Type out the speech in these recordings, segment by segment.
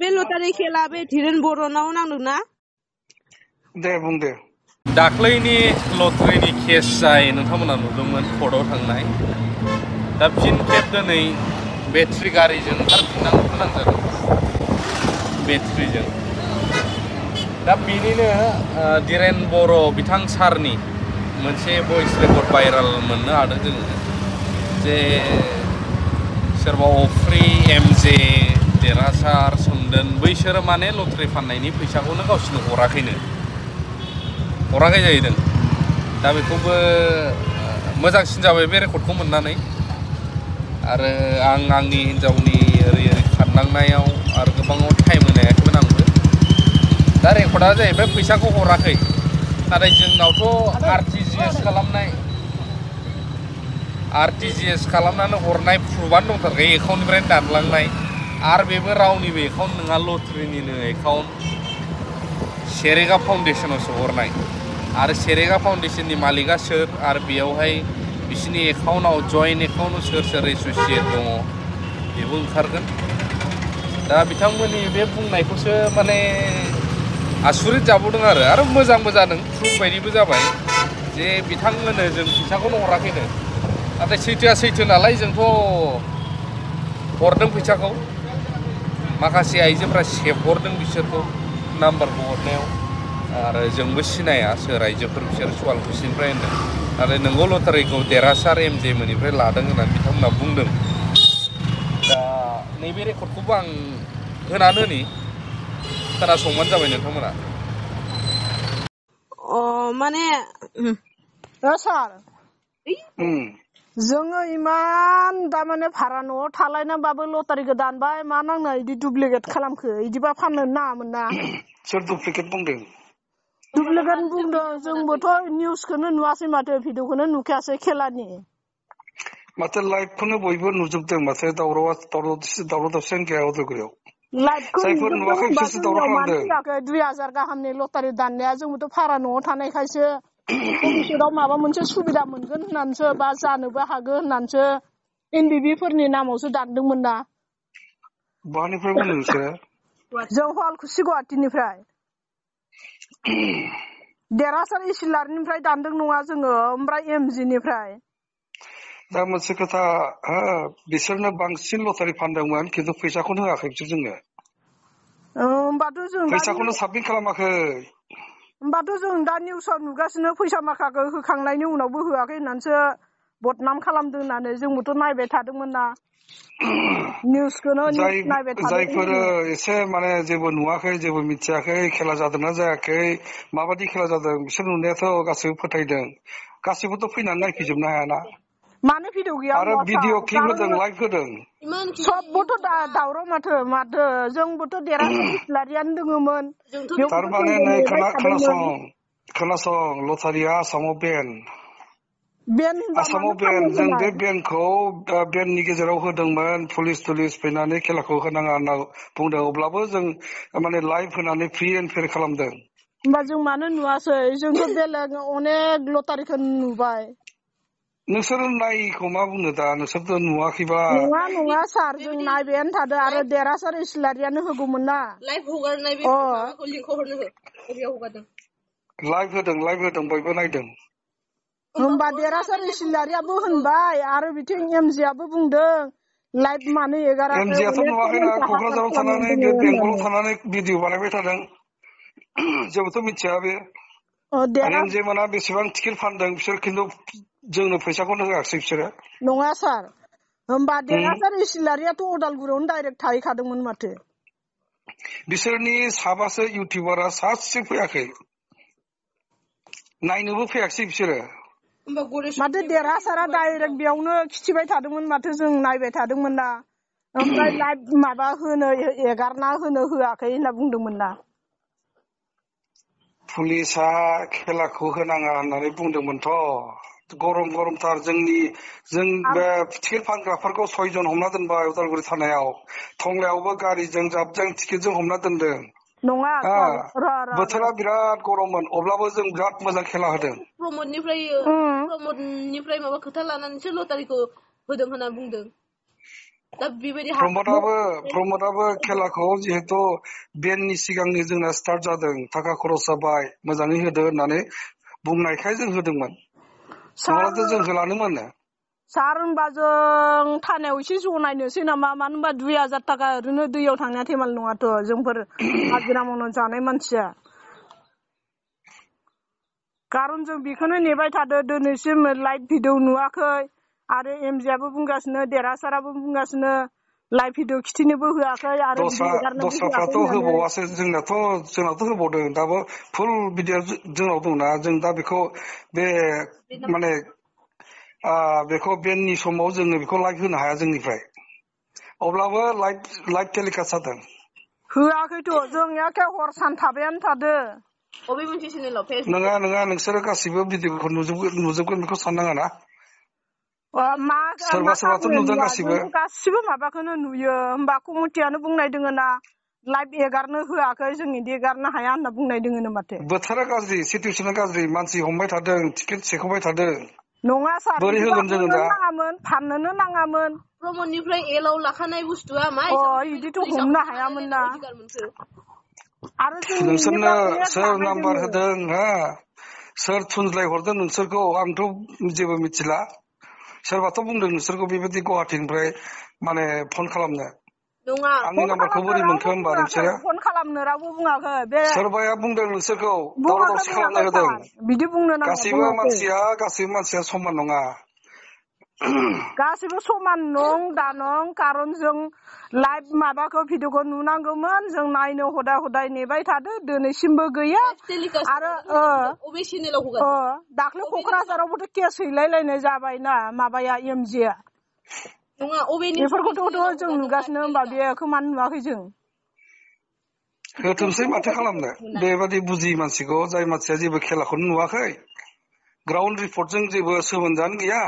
बे लटारि खेला बे धीरेन बर'नाव नांदोंना दे बुं दे दाख्लैनि लटारिनि केस जाय नोंथांमोना नुदोंमोन कर्टआव थांनाय दा फिन खेब दिनै बेटारि गारिजों ओंखारफिननांगौ गोनां जादों बेटारिजों दा बेनिनो धीरेन बर' बिथां सारनि मोनसे भइस रेकर्ड भाइराल मोननो हादों जोङो जे सोरबा अफ्रि एमजे देरहासार सोमदोन बैसोरो माने लटारि फाननायनि फैसाखौनो गावसोरनो हराखै जाहैदों दा बेखौबो मोजांसिन जाबाय बे रेकर्डखौ मोननानै आरो आं आंनि हिन्जावनि ओरै खारनांनायाव आरो गोबाङाव टाइम होनो हायाखैमोन आंबो दा रेकर्डआ जाहैबाय फैसाखौ हराखै नाथाय जोंनावथ' आरटिजिएस खालामनानै हरनाय प्रुफआनो दंथारखायो एकाउन्टनिफ्रायनो दानलांनाय आरो बेबो रावनिबो एकाउन्ट नङा लटारिनिनो एकाउन्ट सेरेगा फाउन्डेसनावसो हरनाय आरो सेरेगा फाउन्डेसननि मालिकआ सोर आरो बेयावहाय बिसोरनि एकाउन्टआव जयेन्ट एकाउन्टआव सोर एस'सियेट दङ बेबो ओंखारगोन दा बिथांमोननि बे बुंनायखौसो माने आसुरित जाबावदों आरो मोजांबो जादों प्रुफ बायदिबो जाबाय जे बिथांमोननो जों फैसाखौनो हराखैनो नाथाय सैथोआ सैथो नालाय जोंथ' हरदों फैसाखौ माखासे आइजोफ्रा सेबहरदों बिसोरखौ नाम्बारखौ हरनायाव आरो जोंबो सिनाया सोर आइजोफोर बिसोर सुवालकुसिनिफ्राय होनदों नाथाय नोंगौ लटारिखौ देरहासार एमजे मोननिफ्राय लादों होननानै बिथांमोना बुंदों दा नैबे रेकर्डखौबो आं होनानै होनि खोनासंबानो जाबाय नोंथांमोना माने सार जोङो इमान दामाने भारा न'आव थालायनानैबाबो लटारिखौ दानबाय मा नांनो इदि दुप्लिकेट खालामखो इदिबा फाननो नाङामोन ना सोर दुप्लिकेट बुंदों दुप्लिकेट बुंदों जोंबोथ' निउसखौनो नुवासै माथो भिडिअखौनो नुखायासै खेलानि माथो लाइभखौनो बयबो नुजोबदों माथो दावराव दावसियानो गैया उदालगुरियाव लाइभखौ जायफोर नुजोबदों नुवाखै होनबा बिसोरसो दावराव जोंनियाव मानो खालामदों फैयाखै 2000 गाहामनि लटारि दाननाया जोंबोथ' भारा न'आव थानायखायसो भबिष्यतआव माबा मोनसे सुबिदा मोनगोन होननानैसो बा जानोबो हागोन होननानैसो एनबिबि फोरनि नामावसो दानदोंमोन ना बहानिफ्राय बुंदों नोंसोरो जों हुवालकुसि गुवाहाटीनिफ्राय देरहासार इसिलारनिफ्राय दानदों नङा जोङो ओमफ्राय एमजिनिफ्राय दा मोनसे खोथा बिसोरनो बांसिन लटारि फानदोंमोन खिन्थु फैसाखौनो होआखै बिसोर जोंनो होमबाथ' जों फैसाखौनो साबमिट खालामाखै होमबाथ' जों दा निउसाव नुगासिनो फैसा माखाखौ होखांनायनि उनावबो होआखै होननानैसो बदनाम खालामदों होननानै जोंबोथ' नायबाय थादोंमोन ना निउसखौनो नायबाय थादों जायफोर एसे माने जेबो नुवाखै जेबो मिथियाखै खेला जादोंना जायाखै माबायदि खेला जादों बिसोर नुनायाथ' गासैबो फोथायदों गासैबोथ' फैनानै नायफैजोबनो हायाना मानो भिडिअ गैया आरो भिडिअ क्लिप होदों लाइभ होदों सबबोथ' दावराव माथो जोंबोथ' देरहासार इसिलारियानो दोङोमोन थारमाने नै खोनासं लटारिया आसामाव बेन जों बे बेनखौ बेननि गेजेराव होदोंमोन पुलिस फैनानै खेलाखौ होनाङा होनना बुंदों अब्लाबो जों माने लाइभ होनानै फ्रि एन्ड फेयार खालामदों होमबा जों मानो नुवासै जोंथ' बेलेग अनेक लटारिखौ नुबाय नोंसोर नायिखौ मा बुंनो दा नोंसोरथ' नुवाखैबा नङा सार जों नायबायानो थादों आरो देरहासार इसिलारियानो होगौमोन ना लाइभ हगारनाय बे माबाखौ लिंकखौ हरनो हो बबेयाव हगारदों लाइभ होदों बयबो नायदों होमबा देरहासार इसिलारियाबो होनबाय आरो बिथिं एमजिआबो बुंदों लाइभ मानो एगाराखै एमजिआथ' नुवाखैना क'क्राझाराव थानानै बेंगलाव थानानै भिडिअ बानायबाय थादों जेबोथ' मिथिया बे एमजे मोना बेसेबां टिकेट फानदों बिसोर खिन्थु जोंनो फैसाखौनो होआसै बिसोरो नङा सार होमबा देरहासार इसिलारियाथ' उदालगुरियावनो डाइरेक्ट थाहैखादोंमोन माथो बिसोरनि साबासो इउटिउबारा सासे फैयाखै नायनोबो फैयाखै बिसोरो माथो देरहासारा डाइरेक्ट बेयावनो खिथिबाय थादोंमोन माथो जों नायबाय थादोंमोन ना ओमफ्राय लाइभ माबा होनो एगारना होनो होआखै होनना बुंदोंमोन ना पुलिसा खेलाखौ होनाङा होननानै बुंदोंमोनथ' गरमथार जों बे टिकेट फानग्राफोरखौ 6 जन हमना दोनबाय उदालगुरि थानायाव टंलायावबो गारिजों जाबजों टिकेटजों हमना दोनदों नङा बोथोरा बिराद गरममोन अब्लाबो जों बिराद मोजां खेला होदों प्रमदनिफ्राय माबा खोथा लानानैसो लटारिखौ होदों होनना बुंदों प्रमोदाबो खेलाखौ जिहेतु बेननि सिगांनि जोंना स्टार्ट जादों थाखा खरस जाबाय मोजाङै होदो होननानै बुंनायखाय जों होदोंमोन नङाब्लाथ' जों होलानोमोन सार होनबा जों थानायाव एसे जनायनोसै नामा मानो होनबा 2000 थाखा ओरैनो दैयाव थांनाया थेमाल नङाथ' जोंफोर हाजिरा मावनो जानाय मानसिया खारन जों बेखौनो नेबाय थादो दिनैसिम लाइभ भिडिअ नुवाखै आरो एमजिआबो बुंगासिनो देरहासाराबो बुंगासिनो लाइभ भिडिअ खिथिनोबो होआखै आरो दस्राफ्राथ' होबावासो जोंनाथ' होबावदों दाबो फुल भिडिअ जोंनाव दंना जों दा बेखौ बे माने बेखौ बेननि समाव जोङो बेखौ लाइभ होनो हाया जोंनिफ्राय अब्लाबो लाइभ टेलिकास्ट जादों होआखैथ' जों एखे हर सान थाबायानो थादो नङा नोंसोरो गासिबो भिडिअखौ नुजोबगोन बेखौ साननाङा ना सोरबाथ' नुदों गासिबो माबाखौनो नुयो होमबा कमिटियानो बुंनाय दोङो ना लाइभ एगारनो होआखै जों इदि एगारनो हाया होनना बुंनाय दोङो माथो बोथोरा गाज्रि सिटुएसना गाज्रि मानसि हमबाय थादों टिकेट सेख'बाय थादों नङा सार बोरै होगोन जोङो दा फाननोनो नाङामोन प्रमोदनिफ्राय एलाव लाखानाय बुस्थुआ मा इदिथ' हमनो हायामोन ना आरो जों नोंसोरनो सोर नाम्बार होदों सोर थुनज्लाय हरदों नोंसोरखौ आंथ' जेबो मिथिला सोरबाथ' बुंदों नोंसोरखौ बेबायदि गुवाहाटीनिफ्राय माने फन खालामनो आंनि नाम्बारखौ बोरै मोनखो होमबा नोंसोरो फन खालामनो रावबो बुङाखै बे सोरबाया बुंदों नोंसोरखौ दावराव दावसि खालामनो होदों बिदि बुंनो नाङा गासैबो मानसिया समान नङा गासैबो समान नं दा नं खारन जों लाइभ माबाखौ भिडिअखौ नुनांगौमोन जों नायनो हदाय नेबाय थादो दिनैसिमबो गैया आरो दाख्लै क'क्राझारावबोथ' केस हैलायलायनाय जाबायना माबाया एमजिआ बेफोरखौथ' जों नुगासिनो होमबा बेखौ मानो नुवाखै जों होथोंसै माथो खालामनो बेबादि बुजियै मानसिखौ जाय मानसिया जेबो खेलाखौनो नुवाखै ग्राउन्ड रिपर्टजों जेबो सोमोन्दोआनो गैया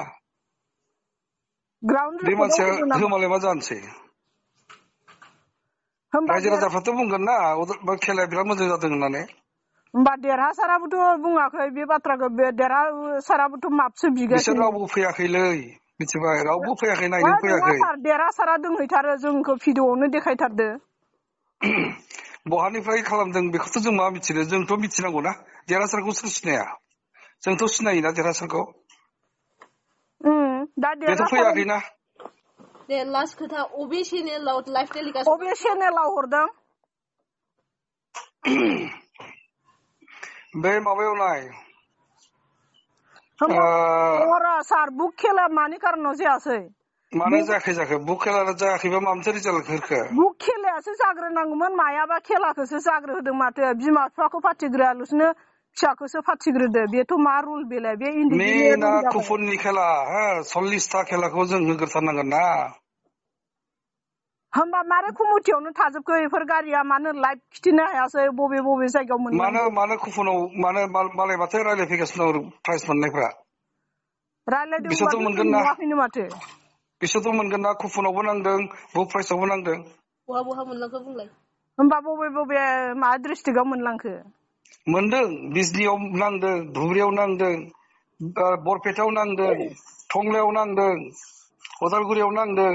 बे मानसिया होमालाय मा जानोसै रायजो राजाफ्राथ' बुंगोन ना खेलाया बिराद मोजां जादों होननानै होमबा देरहासाराबोथ' बुङाखै बे बाथ्राखौ देरहासाराबोथ' माबसो बिगासिनो बिसोर रावबो फैयाखैलै मिथिबाय रावबो फैयाखै नायनो फैयाखै देरहासारा दोंहैथारो जोंखौ भिडिअआवनो देखायथारदो बहानिफ्राय खालामदों बेखौथ' जों मा मिथिनो जोंथ' मिथिनांगौ ना देरहासारखौ सोर सिनाया जोंथ' सिनायोना देरहासारखौ बेथ' फैयाखैना लास्ट खोथा अबे चेनेलाव लाइभ टेलिकास्ट अबे चेनेलाव हरदों बे माबायाव नाय सार बुक खेला मानि कारनाव जायासै मानो जायाखै बुक खेला जायाखैबा मा मोनसे रिजाल्ट होखो बुक खेलायासो जाग्रोनांगौमोन मायाबा खेलाखौसो जाग्रोहोदों माथो बिमा बिफाखौ फाथिग्रोआल'सनो फिसाखौसो फाथिग्रोदो बेथ' मा रुल बेलाय बे मेना कुपननि खेला 40टा खेलाखौ जों होग्रोथारनांगोन ना होमबा मारै कमिटियावनो थाजोबखो बेफोर गारिया मानो लाइभ खिथिनो हायासै बबे जायगायाव मोननांगौ मानो कुपनाव मानो मालाय माथो रायलायफैगासिनो प्राइज मोननायफ्रा बिसोरथ' मोनगोन ना बिसोरथ' मोनगोन ना कुपनावबो नांदों बुक प्राइजआवबो नांदों बहा मोनलांखो बुंलाय होमबा बबे मा डिस्ट्रिक्टआव मोनलांखो मोनदों बिजनियाव नांदों धुबुरियाव नांदों बरपेटायाव नांदों टंलायाव नांदों उदालगुरियाव नांदों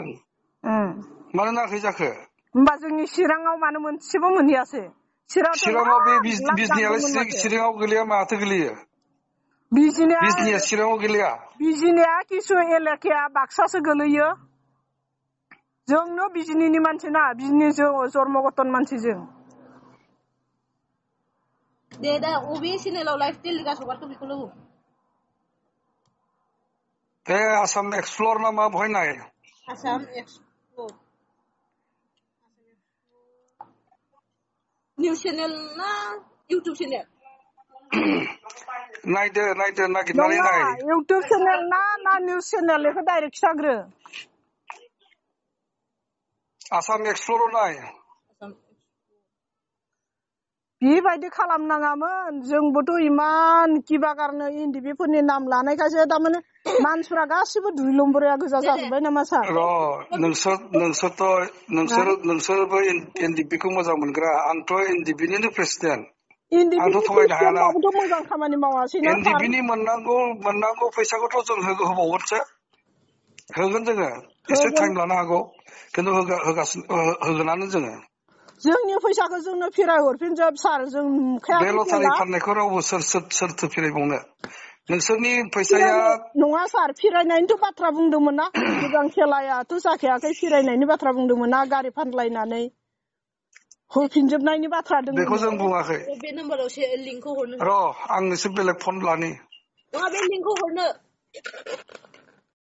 मानो नाङाखै जाखो होमबा जोंनि चिराङाव मानो मोनसेबो मोनहैयासै चिराङाव बे बिजनियालाय चिराङाव गोलैया माथो गोलैयो बिजनिया चिराङाव गोलैया बिजनिया किसु एलेकाया बाक्सासो गोलैयो जोंनो बिजनिनि मानसि ना बिजनि जन्मगतन मानसि जों दे दा अबे चेनेलाव लाइभ टेलिकास्ट हगारखो बेखौल' बुं आसाम एक्सप्लर ना मा बहाय नाय आसाम एक्सप्लर निउस चेनेल ना इउटुब चेनेल नायदो नागिरनानै नाय इउटुब चेनेल ना निउस चेनेल बेखौ डाइरेक्ट खिथाग्रो आसाम एक्सप्लराव नाय बेबायदि खालामनाङामोन जोंबोथ' इमान किबा गारनो इन्डिबिफोरनि नाम लानायखायसो थारमाने मानसिफ्रा गासिबो दुइलम्बरिया गोजा जाजोब्बाय नामा सार नोंसोरबो एनडिबिखौ मोजां मोनग्रा आंथ' एनडिबिनिनो प्रेसिडेन्ट आंथ' थगायनो हायाना मोजां खामानि मावासैना एनडिबिनि मोननांगौ फैसाखौथ' जों होबावगोनसो होगोन जोङो एसे टाइम लानो हागौ खिन्थु होगोनानो जोङो जोंनि फैसाखौ जोंनो फिराय हरफिनजोब सार जों बे लटारि फाननायखौ रावबो सोरथो फिरायबावनो नोंसोरनि फैसाया नङा सार फिरायनायनिथ' बाथ्रा बुंदोंमोन ना मोजां खेलायाथ' जाखायाखै फिरायनायनि बाथ्रा बुंदोंमोन ना गारि फानलायनानै होफिनजोबनायनि बाथ्रा दङ बेखौ जों बुङाखै बे नाम्बाराव लिंकखौ हरनो र' आं एसे बेलेग फन लानि नङा बे लिंकखौ हरनो